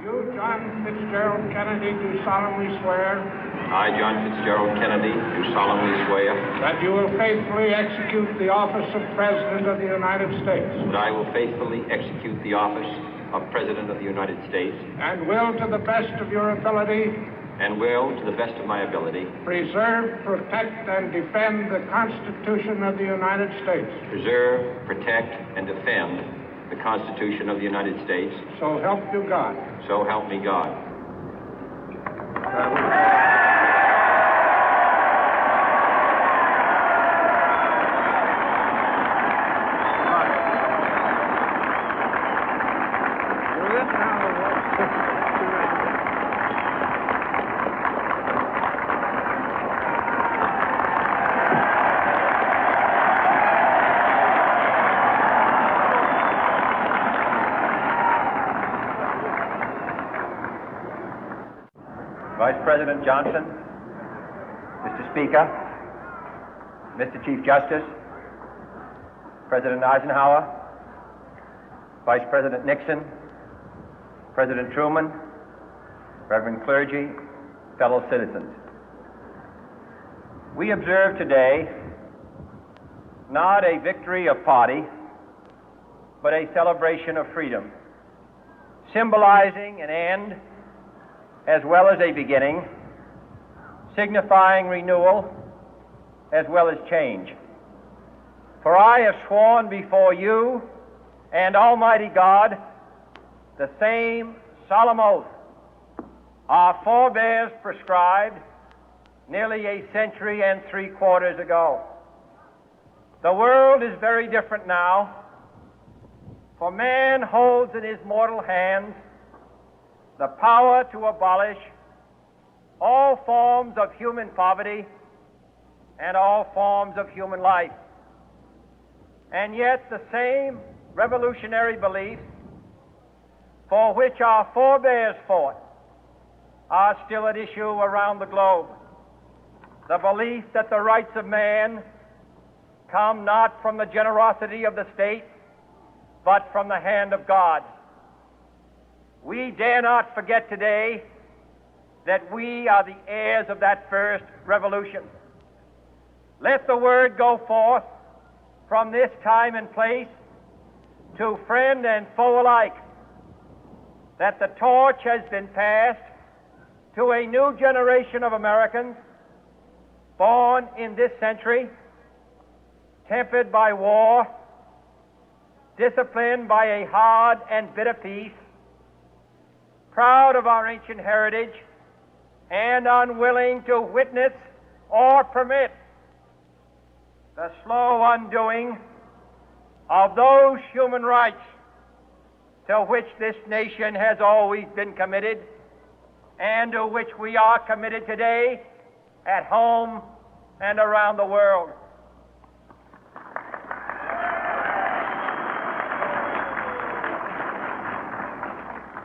You, John Fitzgerald Kennedy, do solemnly swear I, John Fitzgerald Kennedy, do solemnly swear that you will faithfully execute the office of President of the United States that I will faithfully execute the office of President of the United States and will, to the best of your ability, and will, to the best of my ability, preserve, protect, and defend the Constitution of the United States. preserve, protect, and defend the Constitution of the United States. So help you God. So help me God. Vice President Johnson, Mr. Speaker, Mr. Chief Justice, President Eisenhower, Vice President Nixon, President Truman, Reverend clergy, fellow citizens. We observe today not a victory of party, but a celebration of freedom, symbolizing an end as well as a beginning, signifying renewal as well as change. For I have sworn before you and Almighty God the same solemn oath our forebears prescribed nearly a century and 3/4 ago. The world is very different now, for man holds in his mortal hands the power to abolish all forms of human poverty and all forms of human life. And yet the same revolutionary beliefs for which our forebears fought are still at issue around the globe. The belief that the rights of man come not from the generosity of the state, but from the hand of God. We dare not forget today that we are the heirs of that first revolution. Let the word go forth from this time and place to friend and foe alike that the torch has been passed to a new generation of Americans born in this century, tempered by war, disciplined by a hard and bitter peace, proud of our ancient heritage, and unwilling to witness or permit the slow undoing of those human rights to which this nation has always been committed and to which we are committed today at home and around the world.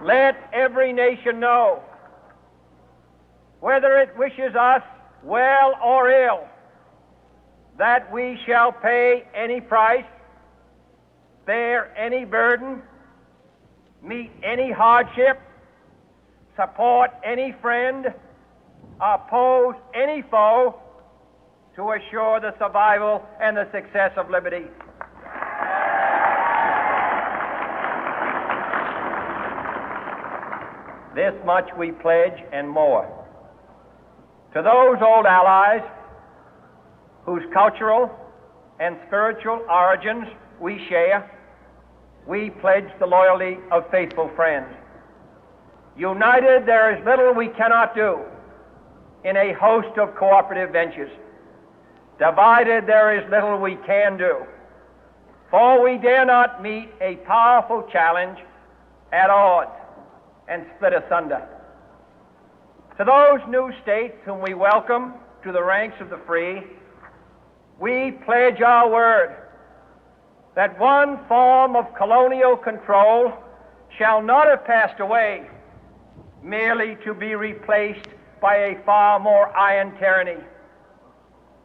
Let every nation know, whether it wishes us well or ill, that we shall pay any price, bear any burden, meet any hardship, support any friend, oppose any foe to assure the survival and the success of liberty. This much we pledge and more. To those old allies whose cultural and spiritual origins we share, we pledge the loyalty of faithful friends. United, there is little we cannot do in a host of cooperative ventures. Divided, there is little we can do, for we dare not meet a powerful challenge at odds and split asunder. To those new states whom we welcome to the ranks of the free, we pledge our word that one form of colonial control shall not have passed away, merely to be replaced by a far more iron tyranny.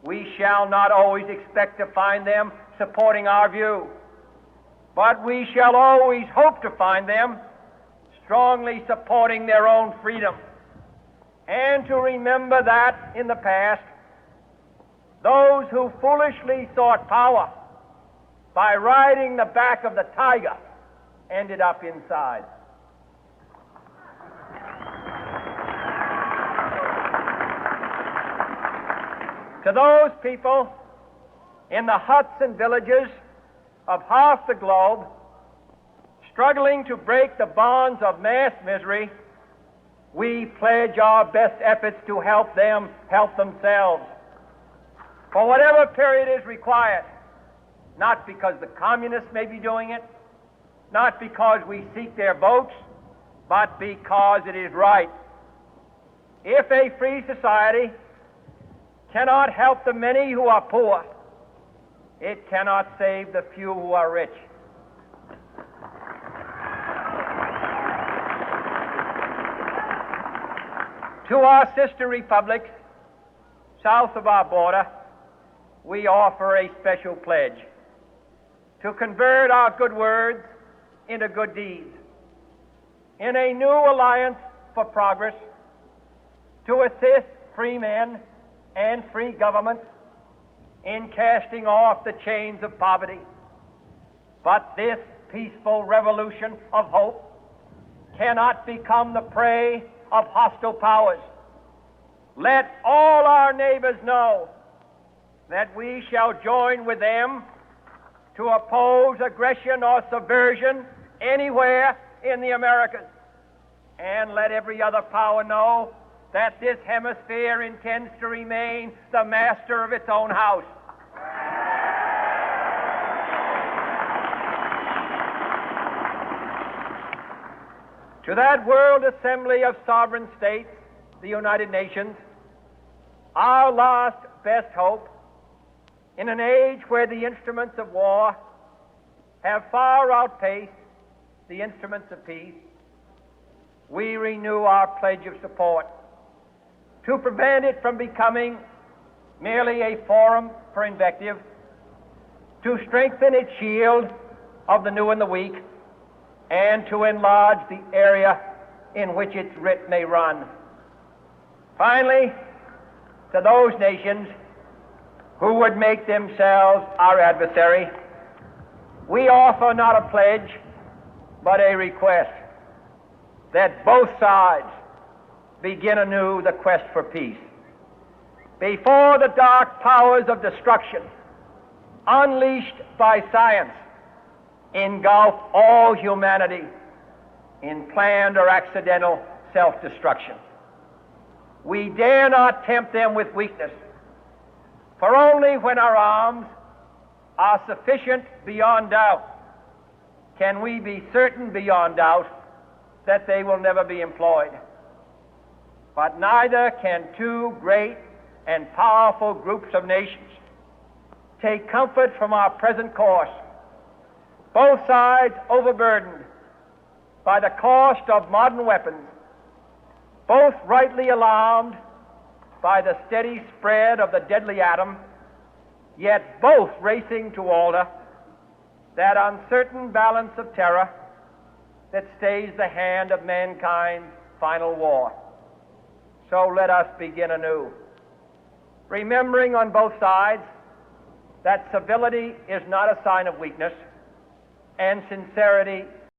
We shall not always expect to find them supporting our view, but we shall always hope to find them strongly supporting their own freedom, and to remember that in the past, those who foolishly sought power by riding the back of the tiger ended up inside. To those people in the huts and villages of half the globe struggling to break the bonds of mass misery, we pledge our best efforts to help them help themselves for whatever period is required, not because the communists may be doing it, not because we seek their votes, but because it is right. If a free society cannot help the many who are poor, it cannot save the few who are rich. To our sister republics south of our border, we offer a special pledge to convert our good words into good deeds, in a new alliance for progress, to assist free men and free governments in casting off the chains of poverty. But this peaceful revolution of hope cannot become the prey of hostile powers. Let all our neighbors know that we shall join with them to oppose aggression or subversion anywhere in the Americas. And let every other power know that this hemisphere intends to remain the master of its own house. To that World Assembly of Sovereign States, the United Nations, our last best hope, in an age where the instruments of war have far outpaced the instruments of peace, we renew our pledge of support to prevent it from becoming merely a forum for invective, to strengthen its shield of the new and the weak, and to enlarge the area in which its writ may run. Finally, to those nations who would make themselves our adversary, we offer not a pledge, but a request that both sides begin anew the quest for peace. Before the dark powers of destruction, unleashed by science, engulf all humanity in planned or accidental self-destruction, we dare not tempt them with weakness, for only when our arms are sufficient beyond doubt can we be certain beyond doubt that they will never be employed. But neither can two great and powerful groups of nations take comfort from our present course, both sides overburdened by the cost of modern weapons, both rightly alarmed by the steady spread of the deadly atom, yet both racing to alter that uncertain balance of terror that stays the hand of mankind's final war. So let us begin anew, remembering on both sides that civility is not a sign of weakness, and sincerity